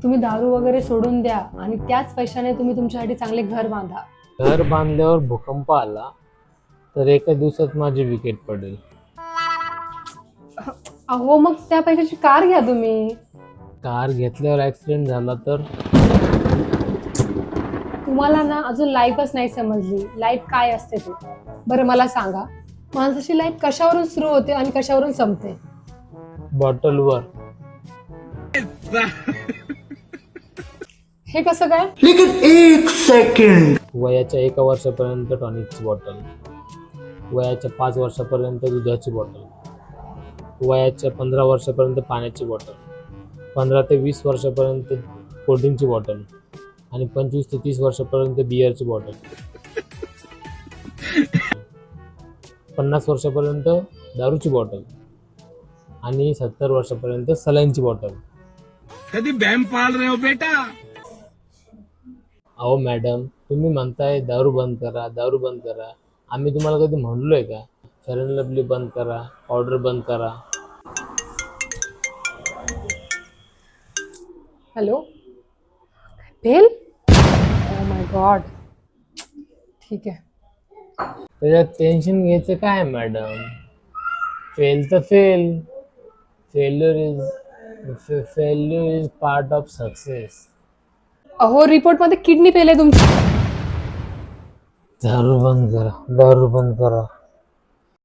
तुम्ही दारू वगैरे सोडून द्या आणि त्याच पैशाने तुम्ही तुमच्यासाठी चांगले घर बांधा. घर बांधल्यावर भूकंप आला तर एका दिवसात माझी विकेट पडेल. अहो मग त्या पैशाची कार घ्या तुम्ही. कार घेतल्यावर ऍक्सिडेंट झाला तर? तुम्हाला ना अजून लाईफच नाही समजली, लाईफ काय असते ते. बरं मला सांगा, माणसाची लाईफ कशावरून सुरू होते आणि कशावरून संपते? बॉटलवर. हे कसं काय? वयाच्या 1 वर्षापर्यंत टॉनिकची बॉटल, वयाच्या 5 वर्षापर्यंत दुधाची बॉटल, वयाच्या 15 वर्षापर्यंत पाण्याची बॉटल, 15 ते 20 वर्षापर्यंत कोल्ड्रिंकची बॉटल आणि 25 ते 30 वर्षापर्यंत बिअरची बॉटल, 50 वर्षापर्यंत दारूची बॉटल आणि 70 वर्षापर्यंत सलाईनची बॉटल. कधी बॅम पाल रहे हो बेटा? अहो मॅडम, तुम्ही म्हणताय दारू बंद करा, दारू बंद करा. आम्ही तुम्हाला कधी म्हणलोय का फेअर अँड लवली बंद करा, पावडर बंद करा? Hello, fail? Oh my God. ठीक आहे. त्याच्यात टेन्शन घ्यायचं काय मॅडम? फेल तर fail. Failure is part of success. अहो रिपोर्ट मध्ये किडनी फेल आहे तुमची. दारू बंद करा, दारू बंद करा.